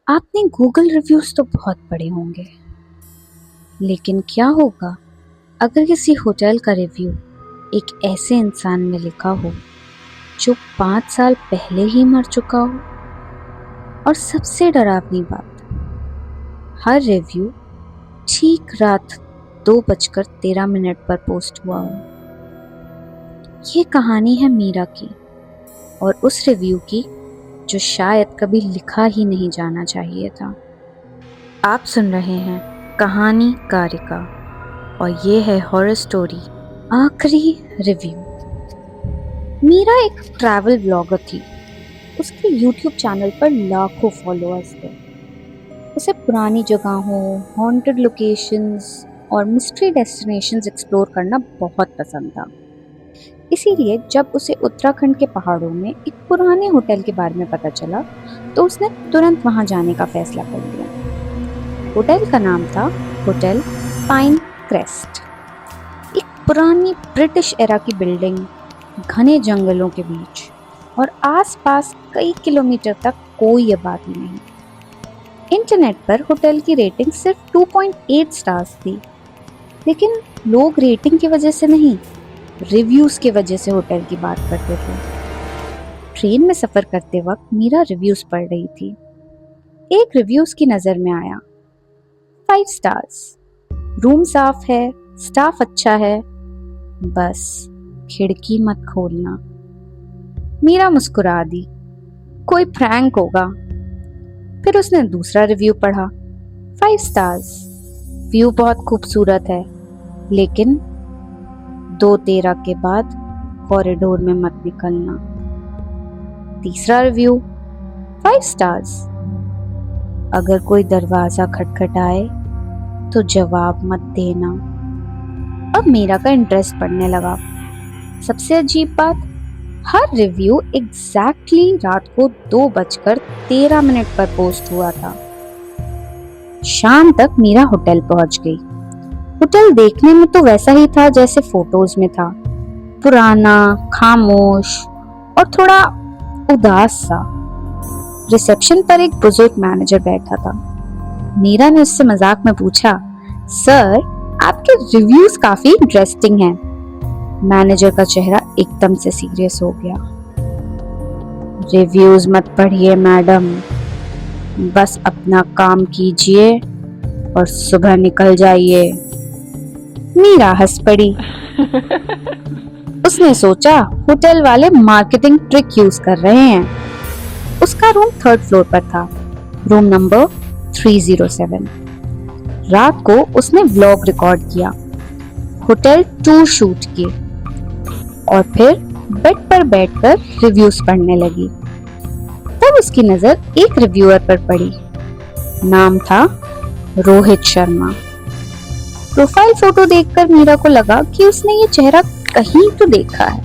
आपने Google reviews तो बहुत पढ़े होंगे, लेकिन क्या होगा अगर किसी होटल का रिव्यू एक ऐसे इंसान ने लिखा हो जो 5 साल पहले ही मर चुका हो। और सबसे डरावनी बात, हर रिव्यू ठीक रात 2:13 पर पोस्ट हुआ हो। ये कहानी है मीरा की, और उस रिव्यू की जो शायद कभी लिखा ही नहीं जाना चाहिए था। आप सुन रहे हैं कहानी कारिका, और ये है हॉरर स्टोरी आखिरी रिव्यू। मीरा एक ट्रैवल ब्लॉगर थी। उसके YouTube चैनल पर लाखों फॉलोअर्स थे। उसे पुरानी जगहों, हॉन्टेड लोकेशंस और मिस्ट्री डेस्टिनेशंस एक्सप्लोर करना बहुत पसंद था। इसीलिए जब उसे उत्तराखंड के पहाड़ों में एक पुराने होटल के बारे में पता चला तो उसने तुरंत वहां जाने का फैसला कर लिया। होटल का नाम था होटल पाइन क्रेस्ट। एक पुरानी ब्रिटिश एरा की बिल्डिंग, घने जंगलों के बीच, और आसपास कई किलोमीटर तक कोई आबादी नहीं। इंटरनेट पर होटल की रेटिंग सिर्फ 2.8 स्टार्स थी, लेकिन लोग रेटिंग की वजह से नहीं, रिव्यूज की वजह से होटल की बात करते थे। ट्रेन में सफर करते वक्त मीरा रिव्यूज पढ़ रही थी। एक रिव्यूज की नजर में आया, 5 स्टार्स, रूम साफ है, स्टाफ अच्छा है, बस खिड़की मत खोलना। मीरा मुस्कुरा दी, कोई प्रैंक होगा। फिर उसने दूसरा रिव्यू पढ़ा, 5 स्टार्स, व्यू बहुत खूबसूरत है, लेकिन 2:13 के बाद कॉरिडोर में मत निकलना। तीसरा रिव्यू, 5 स्टार्स, अगर कोई दरवाजा खटखटाए तो जवाब मत देना। अब मीरा का इंटरेस्ट बढ़ने लगा। सबसे अजीब बात, हर रिव्यू एग्जैक्टली रात को 2:13 पर पोस्ट हुआ था। शाम तक मीरा होटल पहुंच गई। होटल देखने में तो वैसा ही था जैसे फोटोज में था, पुराना, खामोश और थोड़ा उदास सा। रिसेप्शन पर एक बुजुर्ग मैनेजर बैठा था। मीरा ने उससे मजाक में पूछा, सर, आपके रिव्यूज काफी इंटरेस्टिंग हैं। मैनेजर का चेहरा एकदम से सीरियस हो गया। रिव्यूज मत पढ़िए मैडम, बस अपना काम कीजिए और सुबह निकल जाइए। मीरा हंस पड़ी। उसने सोचा होटल वाले मार्केटिंग ट्रिक यूज कर रहे हैं। उसका रूम 3rd फ्लोर पर था, रूम नंबर 307। रात को उसने व्लॉग रिकॉर्ड किया, होटल टूर शूट किए, और फिर बेड पर बैठकर रिव्यूज पढ़ने लगी। तब उसकी नजर एक रिव्यूअर पर पड़ी। नाम था रोहित शर्मा। प्रोफाइल फोटो देखकर मीरा को लगा कि उसने ये चेहरा कहीं तो देखा है।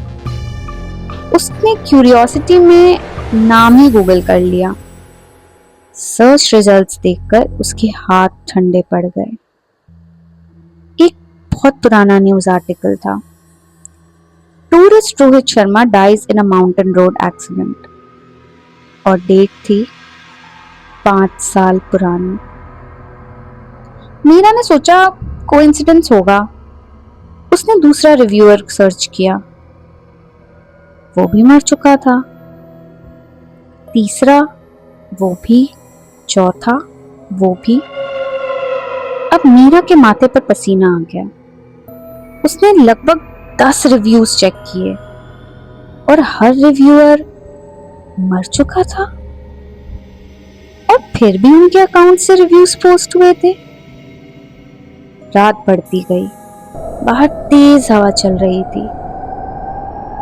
उसने क्यूरियोसिटी में नाम ही गूगल कर लिया। सर्च रिजल्ट्स देखकर उसके हाथ ठंडे पड़ गए। एक बहुत पुराना न्यूज आर्टिकल था, tourist Rohit Sharma dies in a mountain road accident, और डेट थी 5 साल पुरानी। मीरा ने सोचा कोइंसिडेंस होगा। उसने दूसरा रिव्यूअर सर्च किया, वो भी मर चुका था। तीसरा, वो भी। चौथा, वो भी। अब मीरा के माथे पर पसीना आ गया। उसने लगभग 10 रिव्यूज चेक किए, और हर रिव्यूअर मर चुका था। और फिर भी उनके अकाउंट से रिव्यूज पोस्ट हुए थे। रात बढ़ती गई, बाहर तेज हवा चल रही थी।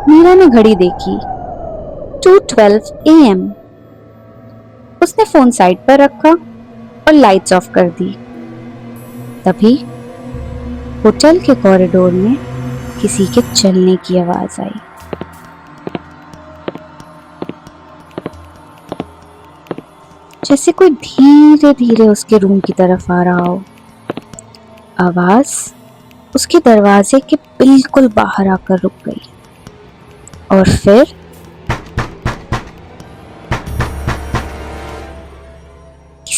मीरा ने घड़ी देखी, 2:12 AM। उसने फोन साइड पर रखा और लाइट्स ऑफ कर दी। तभी होटल के कॉरिडोर में किसी के चलने की आवाज आई। जैसे कोई धीरे धीरे उसके रूम की तरफ आ रहा हो। आवाज उसके दरवाजे के बिल्कुल बाहर आकर रुक गई, और फिर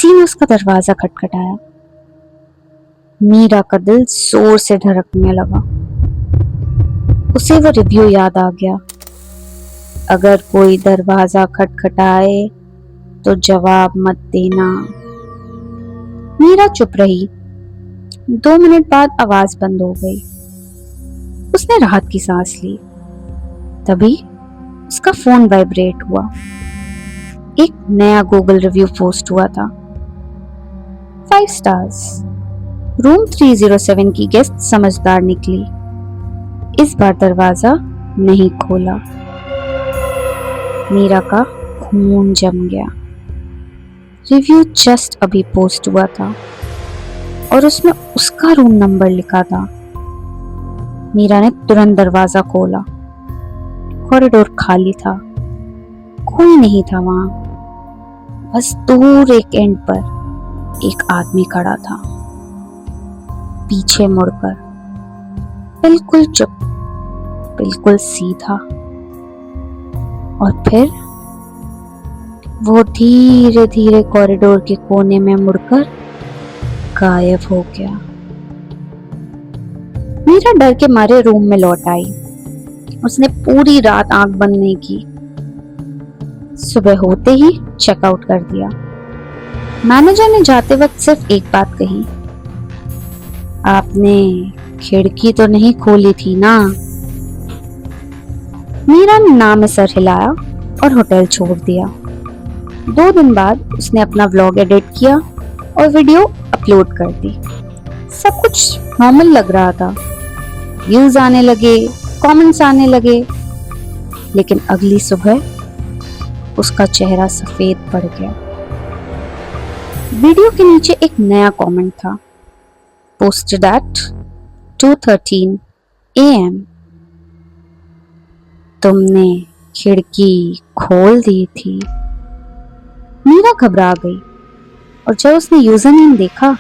उसी में उसका दरवाजा खटखटाया। मीरा का दिल जोर से धड़कने लगा। उसे वो रिव्यू याद आ गया, अगर कोई दरवाजा खटखटाए तो जवाब मत देना। मीरा चुप रही। 2 मिनट बाद आवाज बंद हो गई। उसने राहत की सांस ली। तभी उसका फोन वाइब्रेट हुआ। एक नया गूगल रिव्यू पोस्ट हुआ था। 5 स्टार्स। रूम 307 की गेस्ट समझदार निकली, इस बार दरवाजा नहीं खोला। मीरा का खून जम गया। रिव्यू जस्ट अभी पोस्ट हुआ था और उसमें उसका रूम नंबर लिखा था। मीरा ने तुरंत दरवाजा खोला। कॉरिडोर खाली था, कोई नहीं था वहां। बस दूर एक एंड पर एक आदमी खड़ा था, पीछे मुड़कर, बिल्कुल चुप, बिल्कुल सीधा। और फिर वो धीरे धीरे कॉरिडोर के कोने में मुड़कर गायब हो गया। मीरा डर के मारे रूम में लौट आई। उसने पूरी रात आंख बंद नहीं की। सुबह होते ही चेकआउट कर दिया। मैनेजर ने जाते वक्त सिर्फ एक बात कही, आपने खिड़की तो नहीं खोली थी ना। मीरा ने ना में सर हिलाया और होटल छोड़ दिया। 2 दिन बाद उसने अपना व्लॉग एडिट किया और वीडियो अपलोड कर दी। सब कुछ नॉर्मल लग रहा था। व्यूज आने लगे, कमेंट्स आने लगे। लेकिन अगली सुबह उसका चेहरा सफेद पड़ गया। वीडियो के नीचे एक नया कमेंट था, पोस्टेड एट 2:13 AM। तुमने खिड़की खोल दी थी। मीरा घबरा गई और जब उसने यूजर नेम देखा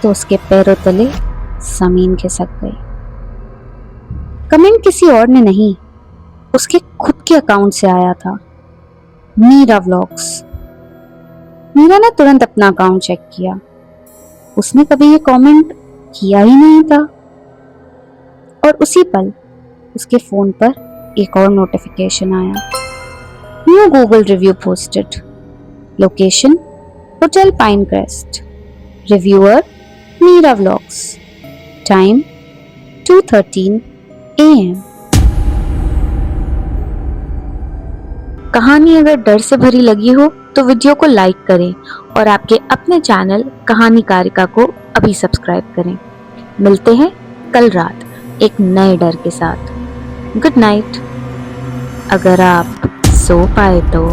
तो उसके पैरों तले जमीन खिसक गई। कमेंट किसी और ने नहीं, उसके खुद के अकाउंट से आया था, मीरा व्लॉग्स। मीरा ने तुरंत अपना अकाउंट चेक किया। उसने कभी ये कमेंट किया ही नहीं था। और उसी पल उसके फोन पर एक और नोटिफिकेशन आया, new Google review posted, location hotel Pine Crest, reviewer Meera vlogs, time 2:13 AM। कहानी अगर डर से भरी लगी हो तो वीडियो को लाइक करें और आपके अपने चैनल कहानीकारिका को अभी सब्सक्राइब करें। मिलते हैं कल रात एक नए डर के साथ। Good night. अगर आप सो पाए तो